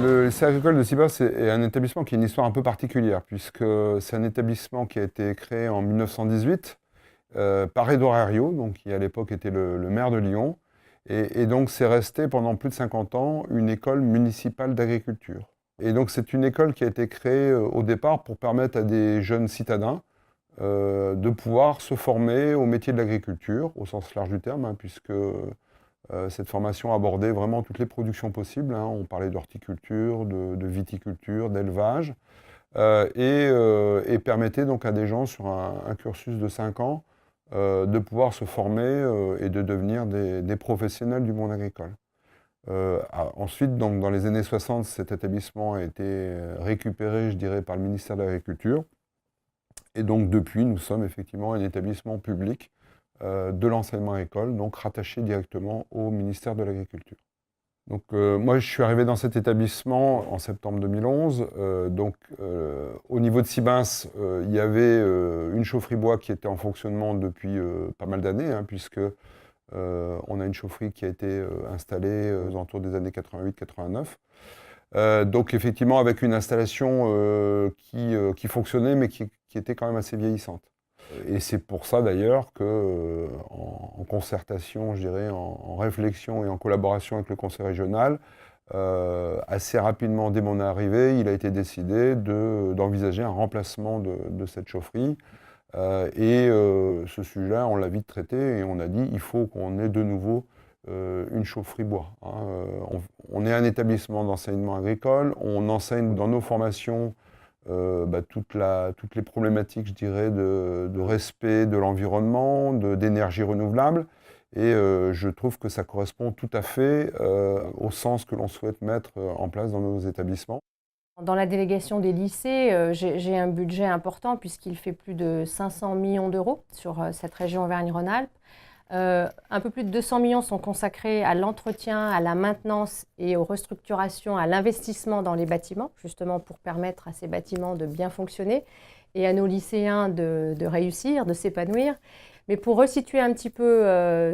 Le lycée agricole de Sibas est un établissement qui a une histoire un peu particulière, puisque c'est un établissement qui a été créé en 1918 par Édouard Herriot, donc, qui à l'époque était le maire de Lyon. Et donc c'est resté pendant plus de 50 ans une école municipale d'agriculture. Et donc c'est une école qui a été créée au départ pour permettre à des jeunes citadins de pouvoir se former au métier de l'agriculture, au sens large du terme, hein, puisque cette formation abordait vraiment toutes les productions possibles, hein. On parlait d'horticulture, de viticulture, d'élevage, et permettait donc à des gens sur un cursus de 5 ans de pouvoir se former et de devenir des professionnels du monde agricole. Ensuite, donc, dans les années 60, cet établissement a été récupéré, je dirais, par le ministère de l'Agriculture. Et donc depuis, nous sommes effectivement un établissement public de l'enseignement agricole, donc rattaché directement au ministère de l'Agriculture. Donc moi, je suis arrivé dans cet établissement en septembre 2011. Au niveau de Sibens, il y avait une chaufferie bois qui était en fonctionnement depuis pas mal d'années, hein, puisque on a une chaufferie qui a été installée aux alentours des années 88-89. Donc effectivement, avec une installation qui fonctionnait, mais qui était quand même assez vieillissante. Et c'est pour ça d'ailleurs que, en concertation, je dirais, en réflexion et en collaboration avec le conseil régional, assez rapidement dès mon arrivée, il a été décidé d'envisager un remplacement de cette chaufferie. Ce sujet-là, on l'a vite traité et on a dit il faut qu'on ait de nouveau une chaufferie bois, hein. On est un établissement d'enseignement agricole, on enseigne dans nos formations toutes les problématiques, je dirais, de respect de l'environnement, d'énergie renouvelable. Et je trouve que ça correspond tout à fait au sens que l'on souhaite mettre en place dans nos établissements. Dans la délégation des lycées, j'ai un budget important puisqu'il fait plus de 500 millions d'euros sur cette région Auvergne-Rhône-Alpes. Un peu plus de 200 millions sont consacrés à l'entretien, à la maintenance et aux restructurations, à l'investissement dans les bâtiments, justement pour permettre à ces bâtiments de bien fonctionner et à nos lycéens de réussir, de s'épanouir. Mais pour resituer un petit peu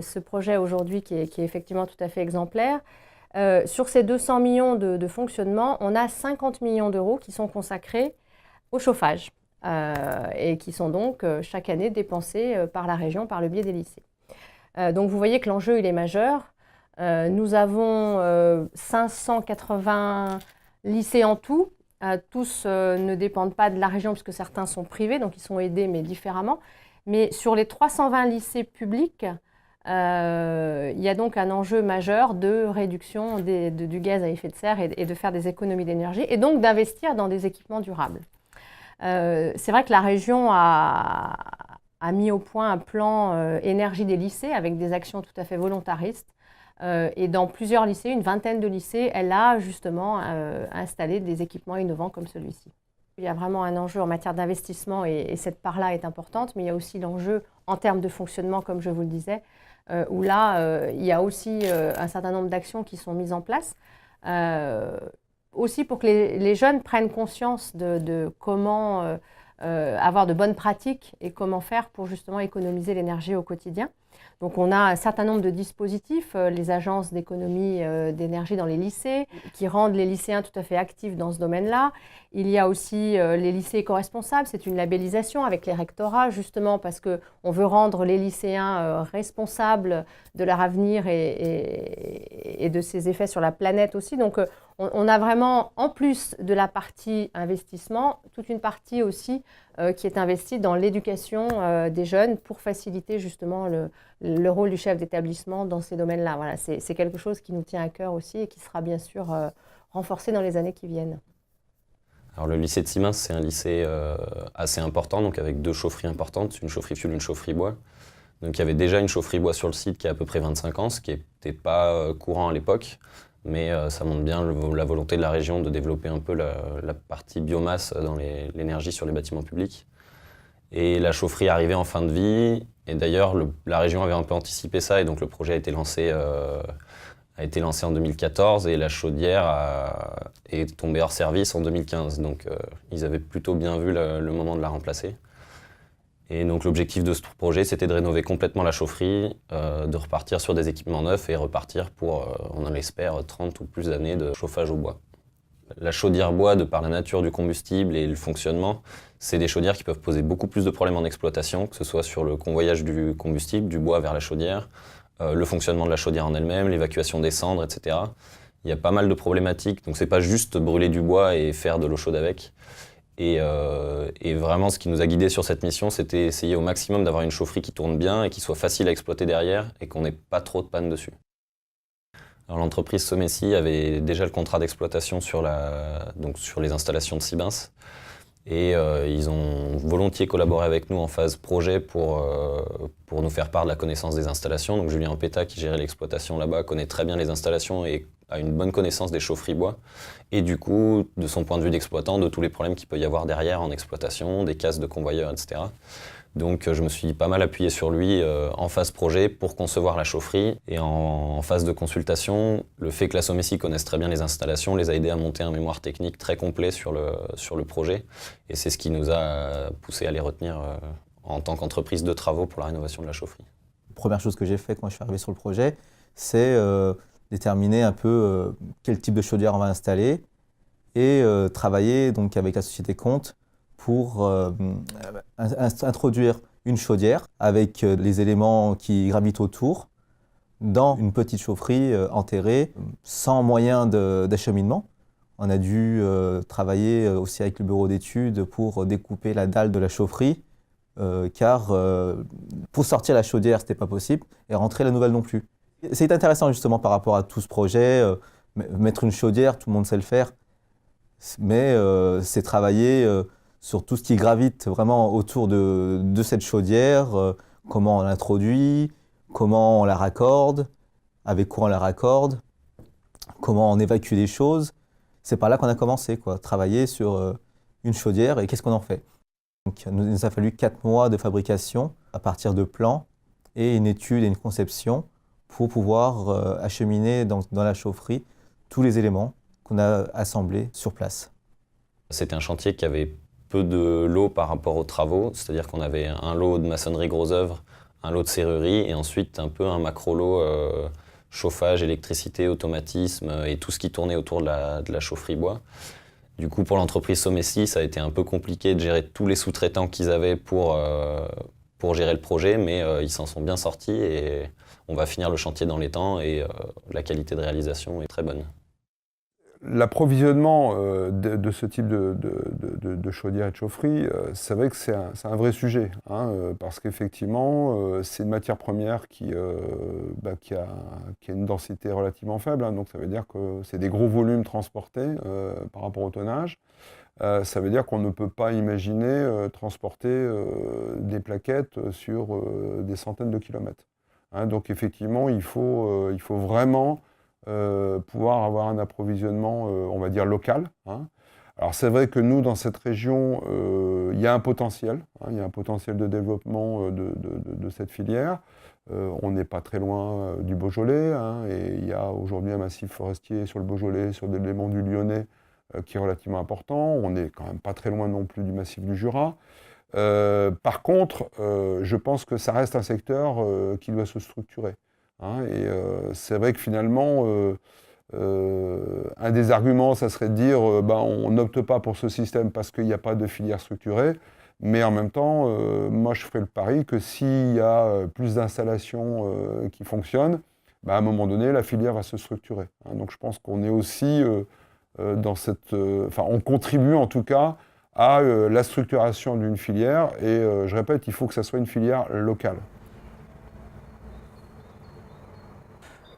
ce projet aujourd'hui qui est effectivement tout à fait exemplaire, sur ces 200 millions de fonctionnement, on a 50 millions d'euros qui sont consacrés au chauffage et qui sont donc chaque année dépensés par la région par le biais des lycées. Donc vous voyez que l'enjeu il est majeur. Nous avons 580 lycées en tout. Tous ne dépendent pas de la région puisque certains sont privés, donc ils sont aidés mais différemment. Mais sur les 320 lycées publics, il y a donc un enjeu majeur de réduction du gaz à effet de serre et de faire des économies d'énergie et donc d'investir dans des équipements durables. C'est vrai que la région a mis au point un plan énergie des lycées avec des actions tout à fait volontaristes. Et dans plusieurs lycées, une vingtaine de lycées, elle a justement installé des équipements innovants comme celui-ci. Il y a vraiment un enjeu en matière d'investissement et cette part-là est importante, mais il y a aussi l'enjeu en termes de fonctionnement, comme je vous le disais, où là, il y a aussi un certain nombre d'actions qui sont mises en place. Aussi pour que les jeunes prennent conscience de comment avoir de bonnes pratiques et comment faire pour justement économiser l'énergie au quotidien. Donc on a un certain nombre de dispositifs, les agences d'économie d'énergie dans les lycées, qui rendent les lycéens tout à fait actifs dans ce domaine-là. Il y a aussi les lycées éco-responsables, c'est une labellisation avec les rectorats, justement parce qu'on veut rendre les lycéens responsables de leur avenir et de ses effets sur la planète aussi. Donc on a vraiment, en plus de la partie investissement, toute une partie aussi qui est investie dans l'éducation des jeunes pour faciliter justement le rôle du chef d'établissement dans ces domaines-là. Voilà, c'est quelque chose qui nous tient à cœur aussi et qui sera bien sûr renforcé dans les années qui viennent. Alors le lycée de Sibens, c'est un lycée assez important, donc avec 2 chaufferies importantes, une chaufferie fuel, une chaufferie bois. Donc il y avait déjà une chaufferie bois sur le site qui a à peu près 25 ans, ce qui n'était pas courant à l'époque. Mais ça montre bien la volonté de la région de développer un peu la partie biomasse dans l'énergie sur les bâtiments publics. Et la chaufferie arrivait en fin de vie, et d'ailleurs la région avait un peu anticipé ça, et donc le projet a été lancé en 2014, et la chaudière est tombée hors service en 2015. Donc ils avaient plutôt bien vu le moment de la remplacer. Et donc l'objectif de ce projet, c'était de rénover complètement la chaufferie, de repartir sur des équipements neufs et repartir pour, on en espère, 30 ou plus d'années de chauffage au bois. la chaudière bois, de par la nature du combustible et le fonctionnement, c'est des chaudières qui peuvent poser beaucoup plus de problèmes en exploitation, que ce soit sur le convoyage du combustible, du bois vers la chaudière, le fonctionnement de la chaudière en elle-même, l'évacuation des cendres, etc. Il y a pas mal de problématiques, donc c'est pas juste brûler du bois et faire de l'eau chaude avec. Et vraiment, ce qui nous a guidés sur cette mission, c'était essayer au maximum d'avoir une chaufferie qui tourne bien et qui soit facile à exploiter derrière et qu'on n'ait pas trop de panne dessus. Alors, l'entreprise Somessi avait déjà le contrat d'exploitation sur les installations de Sibens. Et ils ont volontiers collaboré avec nous en phase projet pour nous faire part de la connaissance des installations. Donc Julien Péta, qui gérait l'exploitation là-bas, connaît très bien les installations et a une bonne connaissance des chaufferies bois. Et du coup, de son point de vue d'exploitant, de tous les problèmes qu'il peut y avoir derrière en exploitation, des casses de convoyeurs, etc. Donc je me suis pas mal appuyé sur lui en phase projet pour concevoir la chaufferie. Et en phase de consultation, le fait que la Somessi connaisse très bien les installations les a aidés à monter un mémoire technique très complet sur le projet. Et c'est ce qui nous a poussé à les retenir en tant qu'entreprise de travaux pour la rénovation de la chaufferie. La première chose que j'ai faite quand je suis arrivé sur le projet, c'est déterminer un peu quel type de chaudière on va installer et travailler donc avec la société Comte pour introduire une chaudière avec les éléments qui gravitent autour dans une petite chaufferie enterrée sans moyen d'acheminement. On a dû travailler aussi avec le bureau d'études pour découper la dalle de la chaufferie car pour sortir la chaudière, ce n'était pas possible et rentrer la nouvelle non plus. C'est intéressant justement par rapport à tout ce projet. Mettre une chaudière, tout le monde sait le faire, mais c'est travailler sur tout ce qui gravite vraiment autour de cette chaudière, comment on l'introduit, comment on la raccorde, avec quoi on la raccorde, comment on évacue les choses. C'est par là qu'on a commencé, travailler sur une chaudière et qu'est-ce qu'on en fait. Donc, il nous a fallu 4 mois de fabrication à partir de plans et une étude et une conception pour pouvoir acheminer dans la chaufferie tous les éléments qu'on a assemblés sur place. C'était un chantier qui avait peu de lots par rapport aux travaux, c'est-à-dire qu'on avait un lot de maçonnerie gros œuvre, un lot de serrurerie et ensuite un peu un macro-lot chauffage, électricité, automatisme et tout ce qui tournait autour de la chaufferie bois. Du coup, pour l'entreprise Somessi, ça a été un peu compliqué de gérer tous les sous-traitants qu'ils avaient pour gérer le projet, mais ils s'en sont bien sortis et on va finir le chantier dans les temps et la qualité de réalisation est très bonne. L'approvisionnement de ce type de chaudière et de chaufferie, c'est vrai que c'est un vrai sujet, parce qu'effectivement, c'est une matière première qui a une densité relativement faible, donc ça veut dire que c'est des gros volumes transportés par rapport au tonnage. Ça veut dire qu'on ne peut pas imaginer transporter des plaquettes sur des centaines de kilomètres. Donc effectivement, il faut vraiment pouvoir avoir un approvisionnement, on va dire, local. Alors c'est vrai que nous, dans cette région, il y a un potentiel, il y a un potentiel de développement de cette filière. On n'est pas très loin du Beaujolais, et il y a aujourd'hui un massif forestier sur le Beaujolais, sur des éléments du Lyonnais, qui est relativement important. On n'est quand même pas très loin non plus du massif du Jura. Par contre, je pense que ça reste un secteur qui doit se structurer. Et c'est vrai que finalement, un des arguments, ça serait de dire on n'opte pas pour ce système parce qu'il n'y a pas de filière structurée, mais en même temps, moi je ferai le pari que s'il y a plus d'installations qui fonctionnent, à un moment donné, la filière va se structurer. Donc je pense qu'on est aussi dans cette... on contribue en tout cas à la structuration d'une filière, et je répète, il faut que ça soit une filière locale.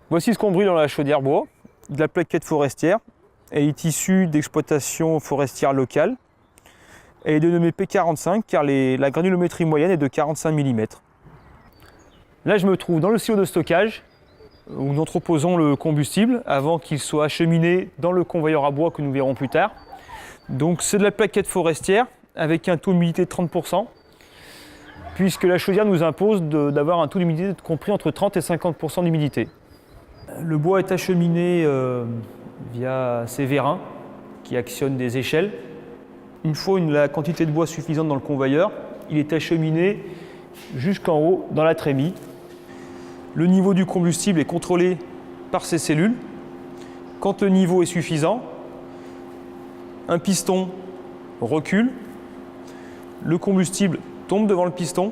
Voici ce qu'on brûle dans la chaudière bois, de la plaquette forestière. Elle est issue d'exploitation forestière locale. Elle est dénommée P45 car la granulométrie moyenne est de 45 mm. Là, je me trouve dans le silo de stockage où nous entreposons le combustible avant qu'il soit acheminé dans le convoyeur à bois que nous verrons plus tard. Donc c'est de la plaquette forestière avec un taux d'humidité de 30%, puisque la chaudière nous impose d'avoir un taux d'humidité compris entre 30 et 50% d'humidité. Le bois est acheminé via ces vérins qui actionnent des échelles. Une fois la quantité de bois suffisante dans le convoyeur, il est acheminé jusqu'en haut dans la trémie. Le niveau du combustible est contrôlé par ces cellules. Quand le niveau est suffisant, un piston recule, le combustible tombe devant le piston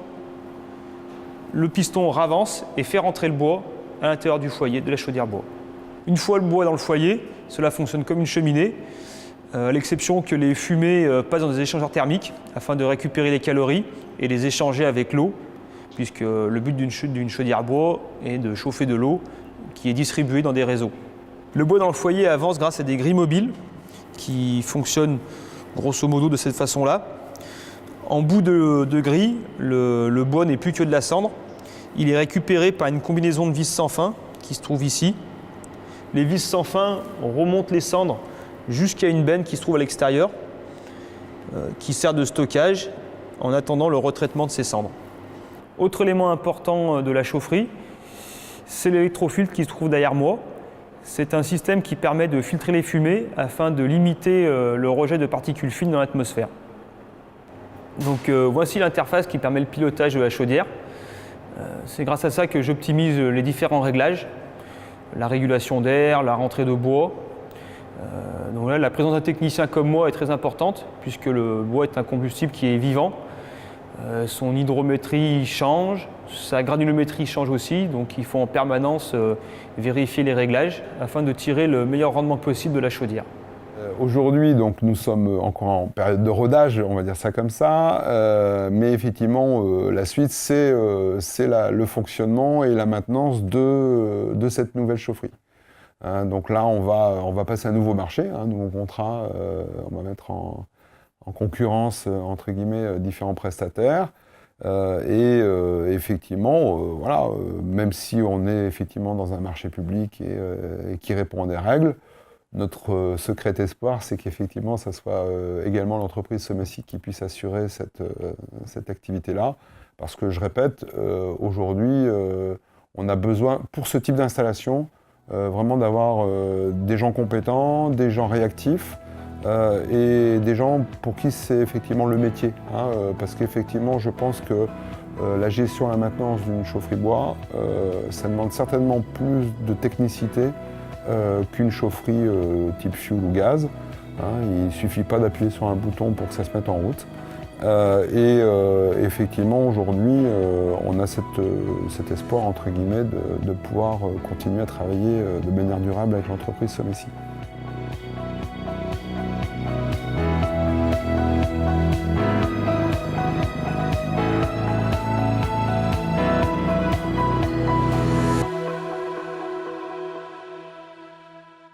ravance et fait rentrer le bois à l'intérieur du foyer de la chaudière bois. Une fois le bois dans le foyer, cela fonctionne comme une cheminée, à l'exception que les fumées passent dans des échangeurs thermiques afin de récupérer les calories et les échanger avec l'eau, puisque le but d'une chaudière bois est de chauffer de l'eau qui est distribuée dans des réseaux. Le bois dans le foyer avance grâce à des grilles mobiles qui fonctionnent grosso modo de cette façon-là. En bout de grille, le bois n'est plus que de la cendre. Il est récupéré par une combinaison de vis sans fin qui se trouve ici. Les vis sans fin remontent les cendres jusqu'à une benne qui se trouve à l'extérieur, qui sert de stockage en attendant le retraitement de ces cendres. Autre élément important de la chaufferie, c'est l'électrofiltre qui se trouve derrière moi. C'est un système qui permet de filtrer les fumées afin de limiter le rejet de particules fines dans l'atmosphère. Donc voici l'interface qui permet le pilotage de la chaudière. C'est grâce à ça que j'optimise les différents réglages, la régulation d'air, la rentrée de bois. Donc là, la présence d'un technicien comme moi est très importante puisque le bois est un combustible qui est vivant. Son hydrométrie change, sa granulométrie change aussi, donc il faut en permanence vérifier les réglages afin de tirer le meilleur rendement possible de la chaudière. Aujourd'hui, donc, nous sommes encore en période de rodage, on va dire ça comme ça, mais effectivement, la suite, c'est le fonctionnement et la maintenance de cette nouvelle chaufferie. Donc là, on va passer un nouveau marché, un nouveau contrat, on va mettre en concurrence, entre guillemets, différents prestataires. Effectivement, voilà, même si on est effectivement dans un marché public et qui répond à des règles, notre secret espoir, c'est qu'effectivement, ça soit également l'entreprise Somessi qui puisse assurer cette activité-là. Parce que, je répète, aujourd'hui, on a besoin, pour ce type d'installation, vraiment d'avoir des gens compétents, des gens réactifs, et des gens pour qui c'est effectivement le métier. Parce qu'effectivement, je pense que la gestion et la maintenance d'une chaufferie bois, ça demande certainement plus de technicité qu'une chaufferie type fuel ou gaz. Il ne suffit pas d'appuyer sur un bouton pour que ça se mette en route. Effectivement, aujourd'hui, on a cet espoir, entre guillemets, de pouvoir continuer à travailler de manière durable avec l'entreprise Somessi.